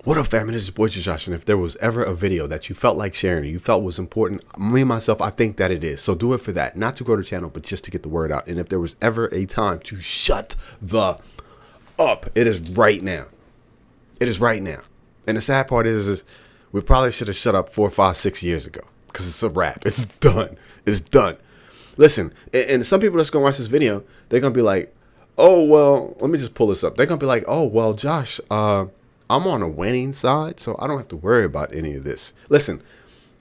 What up, family? This is Boy Josh, and if there was ever a video that you felt like sharing, you felt was important, me myself, I think that it is. So do it for that, not to grow the channel, but just to get the word out. And if there was ever a time to shut the up, it is right now. It is right now. And the sad part is we probably should have shut up 4, 5, 6 years ago, because it's a wrap. It's done. It's done. Listen, and some people that's gonna watch this video, they're gonna be like, oh well, let me just pull this up. They're gonna be like, oh well, Josh, I'm on a winning side, so I don't have to worry about any of this. Listen,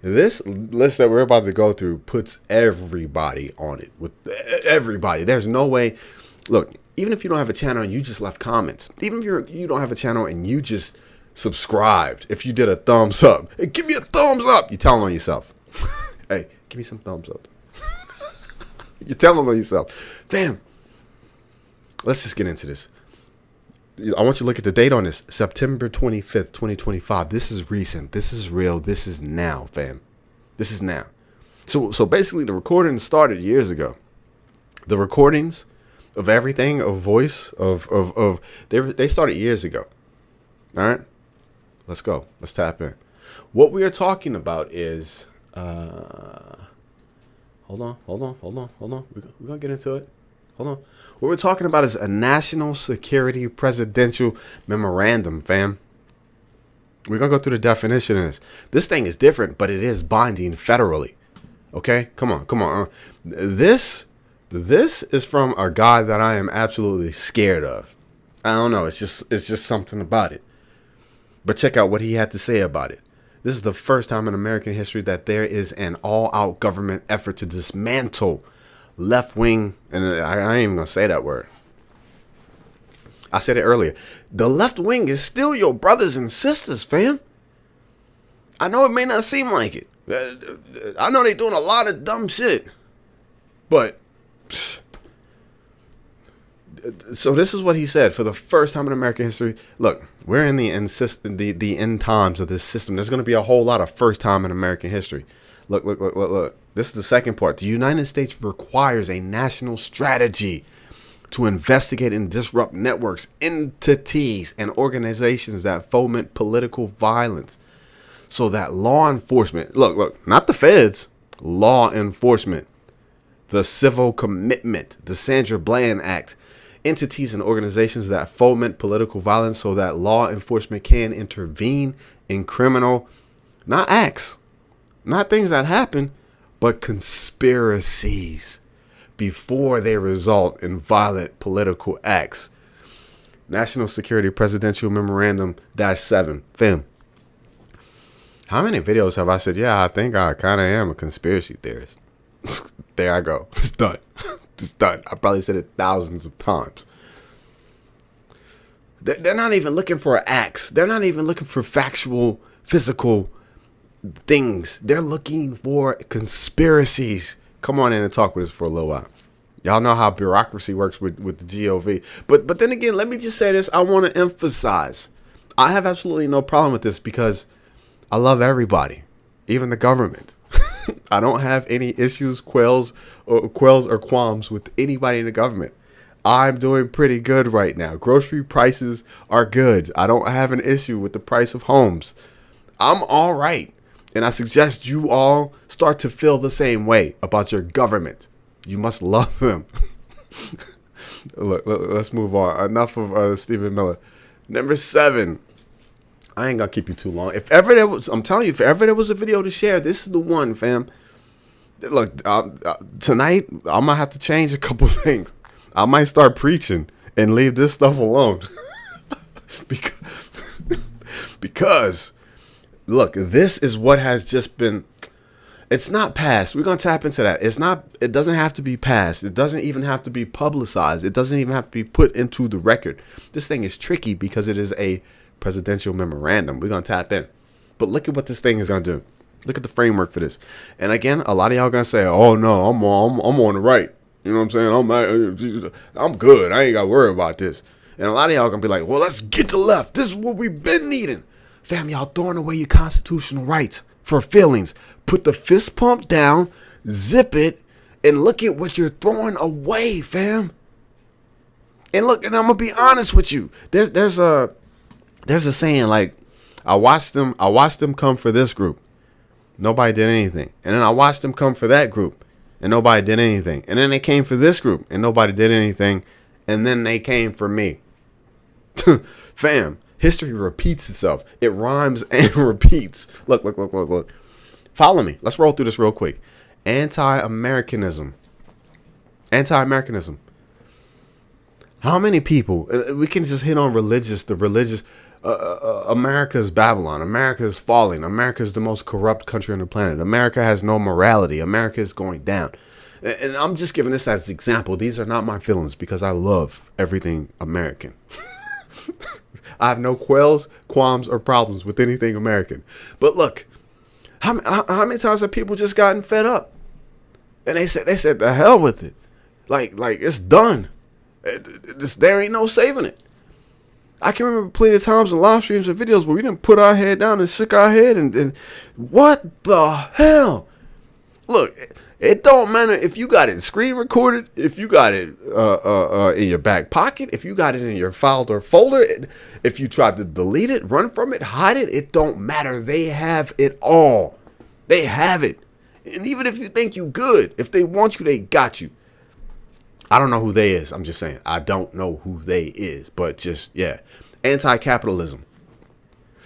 this list that we're about to go through puts everybody on it. With everybody, there's no way. Look, even if you don't have a channel and you just left comments, even if you don't have a channel and you just subscribed, if you did a thumbs up, hey, give me a thumbs up. You're telling on yourself. Hey, give me some thumbs up. You're telling on yourself, fam. Let's just get into this. I want you to look at the date on this, September 25th, 2025. This is recent. This is real. This is now, fam. This is now. So basically, the recording started years ago. The recordings of everything, of voice, they started years ago. All right, let's go. Let's tap in. What we are talking about is, hold on. We're gonna get into it. Hold on. What we're talking about is a national security presidential memorandum, fam. We're going to go through the definition of this. This thing is different, but it is binding federally. Okay? Come on. This is from a guy that I am absolutely scared of. I don't know. It's just something about it. But check out what he had to say about it. This is the first time in American history that there is an all-out government effort to dismantle left wing, and I ain't even gonna say that word. I said it earlier. The left wing is still your brothers and sisters, fam. I know it may not seem like it. I know they doing a lot of dumb shit, but so this is what he said for the first time in American history. Look, we're in the end times of this system. There's gonna be a whole lot of first time in American history. Look. This is the second part. The United States requires a national strategy to investigate and disrupt networks, entities, and organizations that foment political violence so that law enforcement, look, not the feds, law enforcement, the Civil Commitment, the Sandra Bland Act, entities and organizations that foment political violence so that law enforcement can intervene in criminal, not acts, not things that happen, but conspiracies before they result in violent political acts. National Security Presidential Memorandum -7. Fam, how many videos have I said, yeah, I think I kind of am a conspiracy theorist? There I go. It's done. It's done. I probably said it thousands of times. They're not even looking for acts. They're not even looking for factual, physical things. They're looking for conspiracies. Come on in and talk with us for a little while. Y'all know how bureaucracy works with the GOV. But then again, let me just say this. I want to emphasize, I have absolutely no problem with this because I love everybody, even the government. I don't have any issues, qualms or qualms with anybody in the government. I'm doing pretty good right now. Grocery prices are good. I don't have an issue with the price of homes. I'm all right. And I suggest you all start to feel the same way about your government. You must love them. Look, let's move on. Enough of Stephen Miller. Number 7. I ain't gonna keep you too long. If ever there was, I'm telling you, if ever there was a video to share, this is the one, fam. Look, tonight I might have to change a couple things. I might start preaching and leave this stuff alone. because look, this is what has just been, it's not passed. We're going to tap into that. It doesn't have to be passed. It doesn't even have to be publicized. It doesn't even have to be put into the record. This thing is tricky because it is a presidential memorandum. We're going to tap in. But look at what this thing is going to do. Look at the framework for this. And again, a lot of y'all going to say, oh no, I'm on the right. You know what I'm saying? I'm good. I ain't got to worry about this. And a lot of y'all going to be like, well, let's get to left. This is what we've been needing. Fam, y'all throwing away your constitutional rights for feelings. Put the fist pump down, zip it, and look at what you're throwing away, fam. And look, and I'm gonna be honest with you. There's a saying like, I watched them come for this group. Nobody did anything. And then I watched them come for that group, and nobody did anything. And then they came for this group, and nobody did anything. And then they came for me. Fam, history repeats itself. It rhymes and repeats. Look. Follow me. Let's roll through this real quick. Anti-Americanism. Anti-Americanism. How many people, we can just hit on the religious, America's Babylon. America is falling. America is the most corrupt country on the planet. America has no morality. America is going down. And I'm just giving this as an example. These are not my feelings because I love everything American. I have no qualms, or problems with anything American. But look, how many times have people just gotten fed up? And they said, the hell with it. Like it's done. There ain't no saving it. I can remember plenty of times in live streams and videos where we didn't put our head down and shook our head and what the hell? Look, it don't matter if you got it screen recorded, if you got it in your back pocket, if you got it in your file or folder, if you tried to delete it, run from it, hide it, it don't matter. They have it all. They have it. And even if you think you good, if they want you, they got you. I don't know who they is. I'm just saying. I don't know who they is. But just, yeah. Anti-capitalism.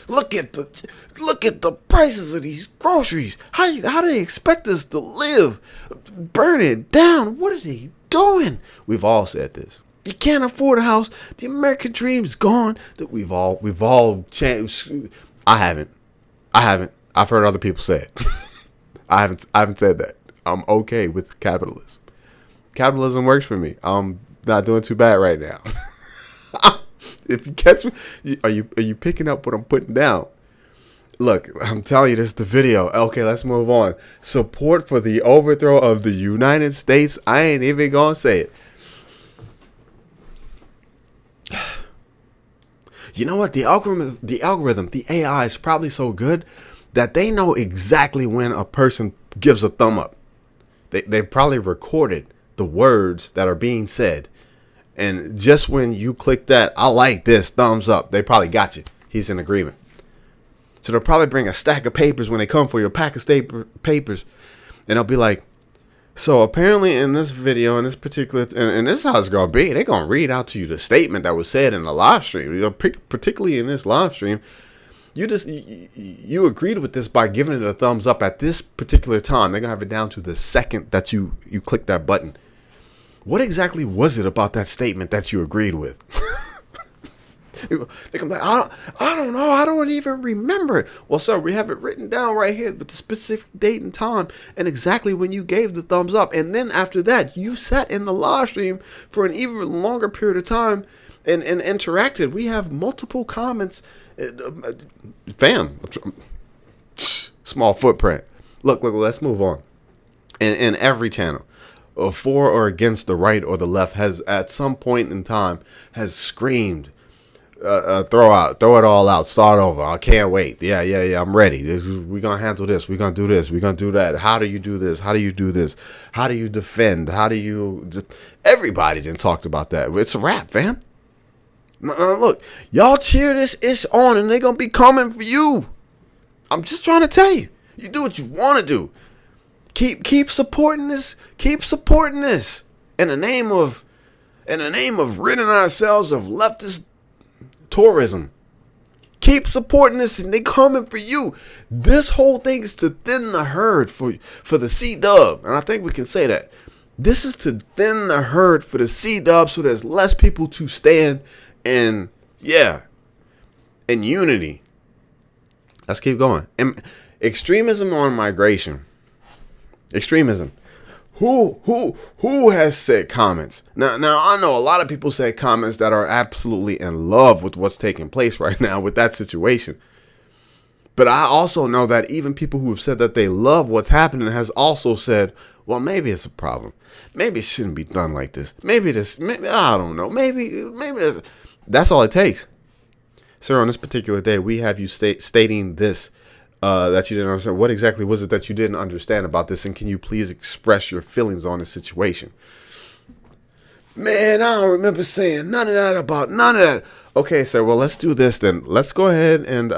Look at the prices of these groceries. How do they expect us to live? Burn it down. What are they doing? We've all said this. You can't afford a house. The American dream's gone. That we've all changed. I haven't. I've heard other people say it. I haven't said that. I'm okay with capitalism. Capitalism works for me. I'm not doing too bad right now. If you catch me, are you picking up what I'm putting down? Look, I'm telling you, this is the video. Okay, let's move on. Support for the overthrow of the United States. I ain't even gonna say it. You know what? The algorithm, the AI is probably so good that they know exactly when a person gives a thumb up. They probably recorded the words that are being said. And just when you click that, I like this, thumbs up, they probably got you. He's in agreement. So they'll probably bring a stack of papers when they come for your pack of papers. And they'll be like, so apparently in this video, in this particular, and this is how it's going to be. They're going to read out to you the statement that was said in the live stream. You know, particularly in this live stream, you agreed with this by giving it a thumbs up at this particular time. They're going to have it down to the second that you click that button. What exactly was it about that statement that you agreed with? They come like, I don't know. I don't even remember it. Well, sir, we have it written down right here with the specific date and time and exactly when you gave the thumbs up. And then after that, you sat in the live stream for an even longer period of time and interacted. We have multiple comments. Fam, small footprint. Look, let's move on. In every channel, for or against the right or the left has at some point in time has screamed, throw it all out, start over. I can't wait. Yeah, I'm ready. We're going to handle this. We're going to do this. We're going to do that. How do you do this? How do you do this? How do you defend? Everybody done talked about that. It's a wrap, fam. Look, y'all cheer this ish on and they're going to be coming for you. I'm just trying to tell you. You do what you want to do. Keep supporting this. Keep supporting this. In the name of ridding ourselves of leftist tourism. Keep supporting this and they coming for you. This whole thing is to thin the herd for the C-Dub. And I think we can say that. This is to thin the herd for the C-Dub so there's less people to stand in unity. Let's keep going. And extremism on migration. Extremism. Who has said comments? Now I know a lot of people said comments that are absolutely in love with what's taking place right now with that situation. But I also know that even people who have said that they love what's happening has also said, well, maybe it's a problem. Maybe it shouldn't be done like this. Maybe I don't know. Maybe that's all it takes. Sir, on this particular day, we have you stating this. That you didn't understand. What exactly was it that you didn't understand about this? And can you please express your feelings on the situation? Man, I don't remember saying none of that about none of that. Okay, sir. Well, let's do this then. Let's go ahead and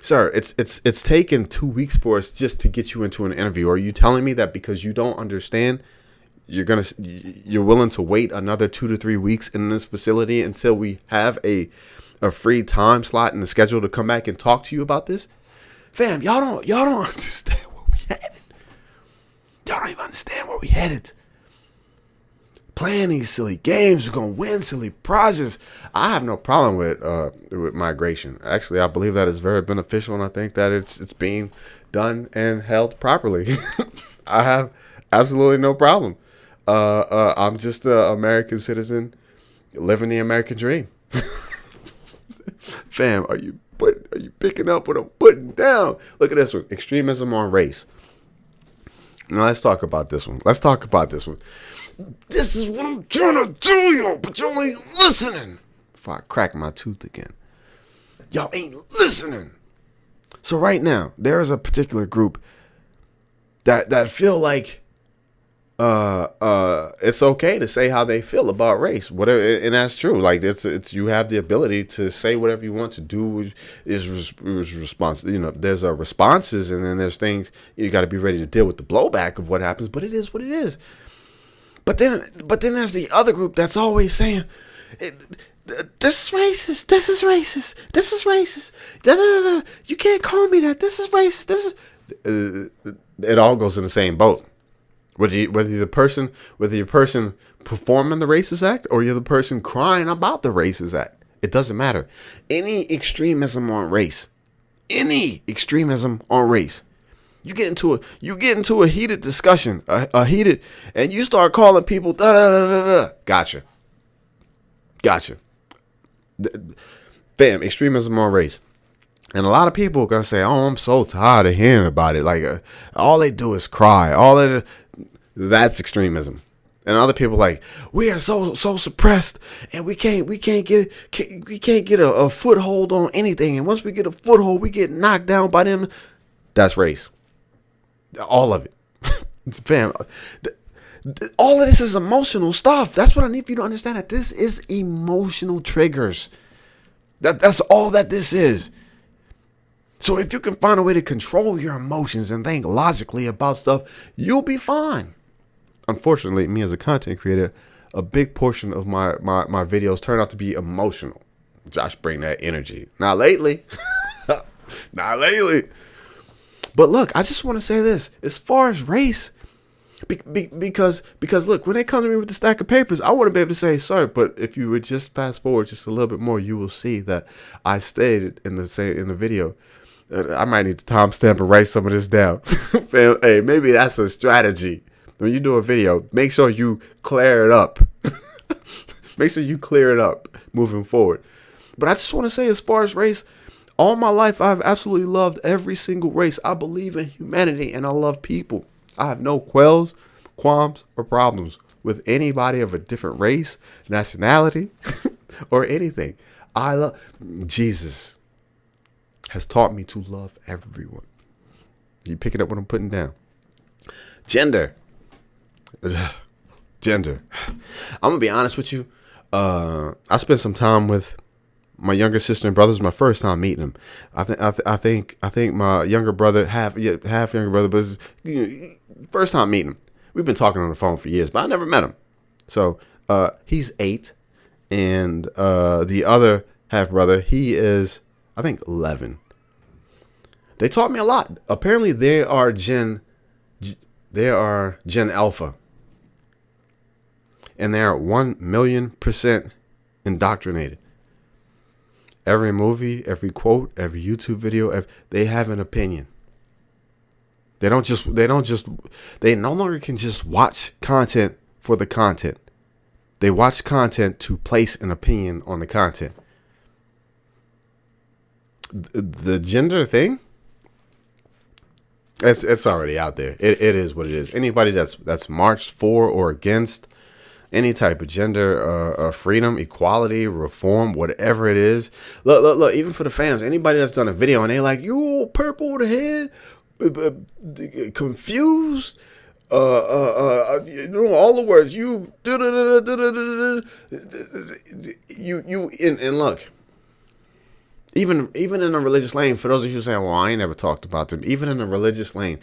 Sir, it's taken 2 weeks for us just to get you into an interview. Are you telling me that because you don't understand, you're willing to wait another 2 to 3 weeks in this facility until we have a free time slot in the schedule to come back and talk to you about this? Fam, y'all don't understand where we headed. Y'all don't even understand where we headed. Playing these silly games, we're gonna win silly prizes. I have no problem with migration. Actually, I believe that is very beneficial, and I think that it's being done and held properly. I have absolutely no problem. I'm just an American citizen living the American dream. Fam, are you picking up what I'm putting down? Look at this one: extremism on race. Now let's talk about this one. This is what I'm trying to tell you, but y'all ain't listening. If I crack my tooth again, y'all ain't listening. So right now, there is a particular group that feel like it's okay to say how they feel about race, whatever, and that's true. Like it's you have the ability to say whatever you want to do. Is response. You know, there's responses, and then there's things you got to be ready to deal with the blowback of what happens. But it is what it is. But then there's the other group that's always saying, "This is racist. This is racist. This is racist. Da, da, da, da. You can't call me that. This is racist. This is." It all goes in the same boat. Whether you're the person performing the racist act or you're the person crying about the racist act, it doesn't matter. Any extremism on race, you get into a heated discussion, and you start calling people da da da da da. Gotcha. Fam, extremism on race. And a lot of people are gonna say, "Oh, I'm so tired of hearing about it. Like, all they do is cry. That's extremism." And other people like, "We are so suppressed, and we can't get a foothold on anything. And once we get a foothold, we get knocked down by them." That's race. All of it. It's fam. All of this is emotional stuff. That's what I need for you to understand. That this is emotional triggers. That's all that this is. So if you can find a way to control your emotions and think logically about stuff, you'll be fine. Unfortunately, me as a content creator, a big portion of my videos turn out to be emotional. Josh, bring that energy. Not lately. Not lately. But look, I just want to say this. As far as race, because look, when they come to me with the stack of papers, I want to be able to say, "Sorry, but if you would just fast forward just a little bit more, you will see that I stated in the video." I might need to timestamp and write some of this down. Hey, maybe that's a strategy. When you do a video, make sure you clear it up. Make sure you clear it up moving forward. But I just want to say, as far as race, all my life, I've absolutely loved every single race. I believe in humanity and I love people. I have no qualms, or problems with anybody of a different race, nationality, or anything. I love Jesus. Has taught me to love everyone. You picking up what I'm putting down? Gender. I'm gonna be honest with you. I spent some time with my younger sister and brothers. My first time meeting them. I think my younger brother, half younger brother, but first time meeting him. We've been talking on the phone for years, but I never met him. So he's 8, and the other half brother, he is, I think, 11. They taught me a lot. Apparently, they are Gen Alpha, and they are 1,000,000% indoctrinated. Every movie, every quote, every YouTube video, they have an opinion. They no longer can just watch content for the content. They watch content to place an opinion on the content. The gender thing, it's already out there. It is what it is. Anybody that's marched for or against any type of gender freedom, equality, reform, whatever it is. Look. Even for the fans, anybody that's done a video and they like, "You all purple with the head, confused, you know all the words, you and look, Even in a religious lane, for those of you saying, well, I ain't never talked about them. Even in a religious lane,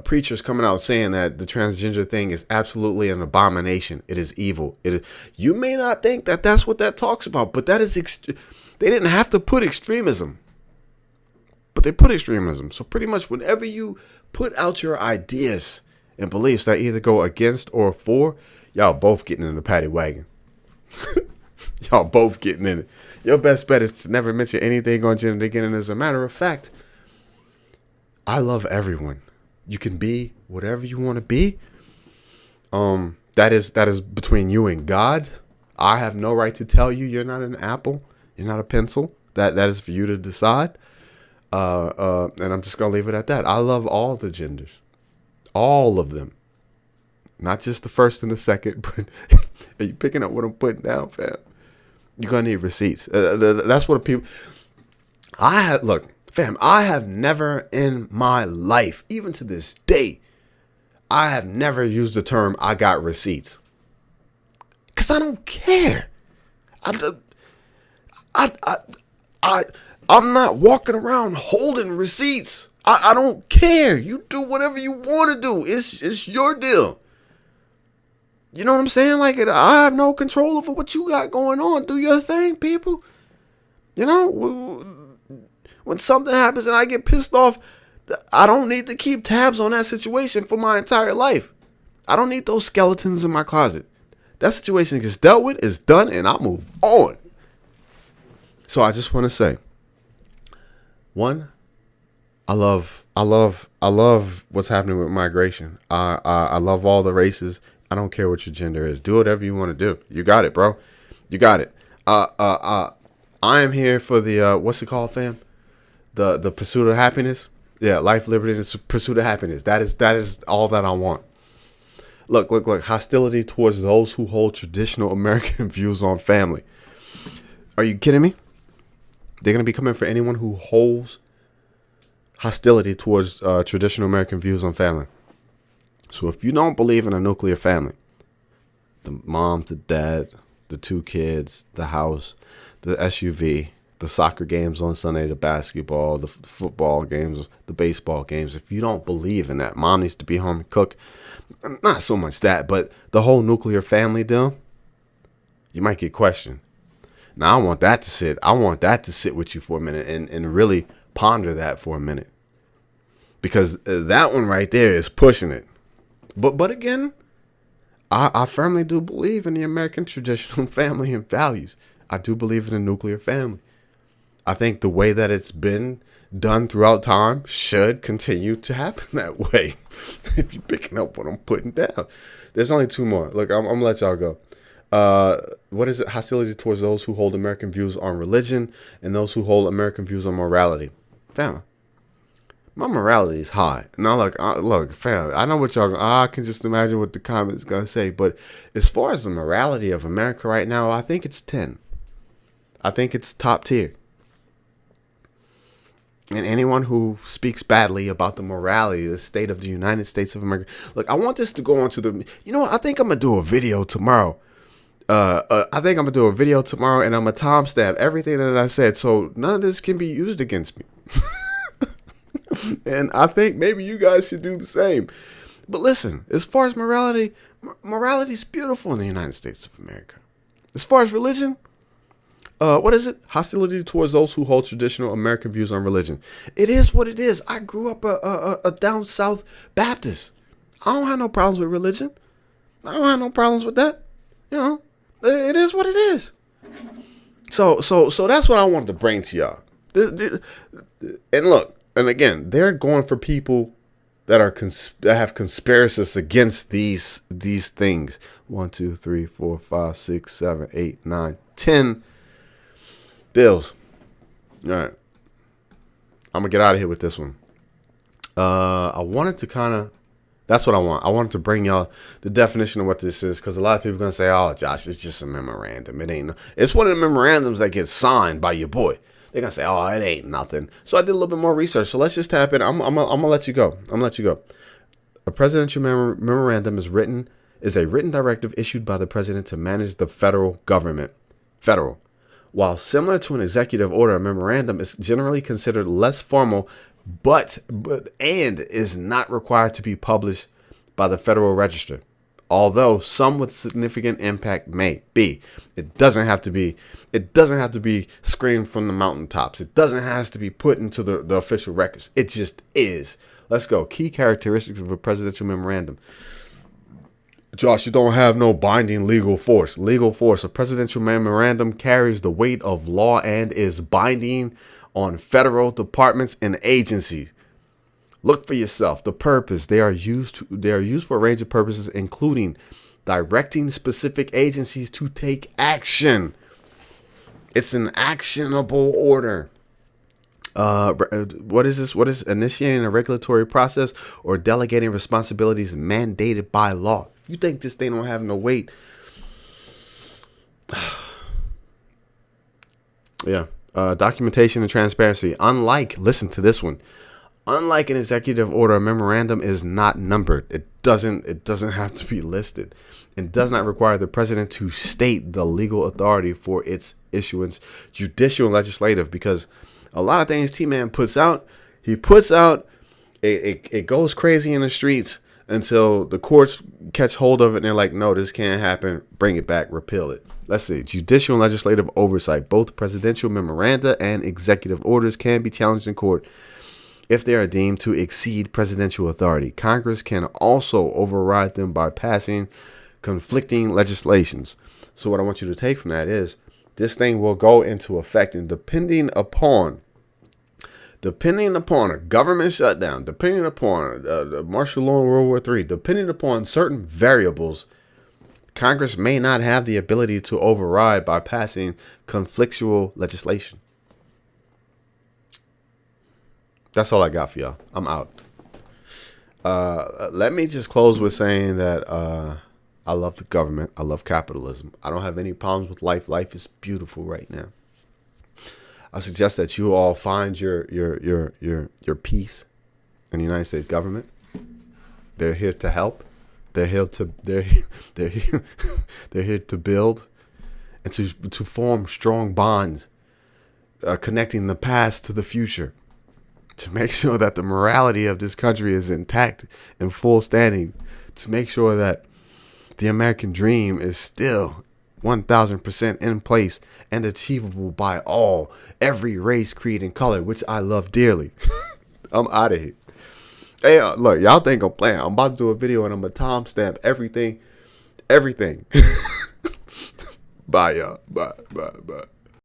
preachers coming out saying that the transgender thing is absolutely an abomination. It is evil. It is. You may not think that that's what that talks about, but that is. They didn't have to put extremism, but they put extremism. So pretty much whenever you put out your ideas and beliefs that either go against or for, y'all both getting in the paddy wagon. Y'all both getting in it. Your best bet is to never mention anything on gender again. And as a matter of fact, I love everyone. You can be whatever you want to be. That is between you and God. I have no right to tell you you're not an apple, you're not a pencil. That is for you to decide. And I'm just gonna leave it at that. I love all the genders, all of them, not just the first and the second. But are you picking up what I'm putting down, fam? You're gonna need receipts. That's what people. Look, fam. I have never in my life, even to this day, I have never used the term "I got receipts," cause I don't care. I'm not walking around holding receipts. I don't care. You do whatever you want to do. It's your deal. You know what I'm saying? Like, I have no control over what you got going on. Do your thing, people. You know, when something happens and I get pissed off, I don't need to keep tabs on that situation for my entire life. I don't need those skeletons in my closet. That situation gets dealt with, is done, and I move on. So I just want to say, one, I love what's happening with migration. I love all the races. I don't care what your gender is. Do whatever you want to do. You got it, bro. You got it. I am here for the what's it called, fam? The pursuit of happiness. Yeah, life, liberty, and pursuit of happiness. That is all that I want. Look. Hostility towards those who hold traditional American views on family. Are you kidding me? They're gonna be coming for anyone who holds hostility towards traditional American views on family. So if you don't believe in a nuclear family, the mom, the dad, the two kids, the house, the SUV, the soccer games on Sunday, the basketball, the football games, the baseball games, if you don't believe in that, mom needs to be home and cook. Not so much that, but the whole nuclear family deal, you might get questioned. Now I want that to sit with you for a minute and really ponder that for a minute. Because that one right there is pushing it. But again, I firmly do believe in the American traditional family and values. I do believe in a nuclear family. I think the way that it's been done throughout time should continue to happen that way. If you're picking up what I'm putting down. There's only two more. Look, I'm going to let y'all go. What is it? Hostility towards those who hold American views on religion and those who hold American views on morality. Fam, my morality is high. Now, look, fam, I know what y'all, I can just imagine what the comments going to say. But as far as the morality of America right now, I think it's 10. I think it's top tier. And anyone who speaks badly about the morality of the state of the United States of America. Look, I want this to go on to the, you know what? I think I'm going to do a video tomorrow. And I'm going to timestamp everything that I said. So none of this can be used against me. And I think maybe you guys should do the same. But listen, as far as morality, morality is beautiful in the United States of America. As far as religion, what is it? Hostility towards those who hold traditional American views on religion. It is what it is. I grew up a down south Baptist. I don't have no problems with religion. I don't have no problems with that. You know, it is what it is. So that's what I wanted to bring to y'all. And look, and again, they're going for people that are that have conspiracists against these things. 1, 2, 3, 4, 5, 6, 7, 8, 9, 10 bills. All right, I'm gonna get out of here with this one. I wanted to kind of. That's what I want. I wanted to bring y'all the definition of what this is, because a lot of people are gonna say, "Oh, Josh, it's just a memorandum. It ain't. It's one of the memorandums that gets signed by your boy." They're going to say, oh, it ain't nothing. So I did a little bit more research. So let's just tap in. I'm going to let you go. I'm going to let you go. A presidential memorandum is a written directive issued by the president to manage the federal government. Federal. While similar to an executive order, a memorandum is generally considered less formal, but and is not required to be published by the Federal Register. Although some with significant impact may be. It doesn't have to be screamed from the mountaintops. It doesn't have to be put into the official records. It just is. Let's go. Key characteristics of a presidential memorandum. Josh, you don't have no binding legal force. Legal force. A presidential memorandum carries the weight of law and is binding on federal departments and agencies. Look for yourself. The purpose. They are used for a range of purposes, including directing specific agencies to take action. It's an actionable order. What is this? What is initiating a regulatory process or delegating responsibilities mandated by law? If you think this thing don't have no weight, yeah. Documentation and transparency. Listen to this one. Unlike an executive order, a memorandum is not numbered. It doesn't have to be listed. It does not require the president to state the legal authority for its issuance, judicial and legislative, because a lot of things T-Man puts out, it goes crazy in the streets until the courts catch hold of it and they're like, no, this can't happen. Bring it back, repeal it. Let's see. Judicial and legislative oversight. Both presidential memoranda and executive orders can be challenged in court if they are deemed to exceed presidential authority. Congress can also override them by passing conflicting legislations. So what I want you to take from that is this thing will go into effect, and depending upon a government shutdown, depending upon martial law in World War III, depending upon certain variables, Congress may not have the ability to override by passing conflictual legislation. That's all I got for y'all. I'm out. Let me just close with saying that I love the government. I love capitalism. I don't have any problems with life. Life is beautiful right now. I suggest that you all find your peace in the United States government. They're here to help. They're here to build and to form strong bonds, connecting the past to the future, to make sure that the morality of this country is intact and full standing, to make sure that the American dream is still 1000% in place and achievable by all, every race, creed, and color, which I love dearly. I'm out of here. Hey, look, y'all think I'm playing. I'm about to do a video and I'm going to timestamp everything. Bye, y'all. Bye.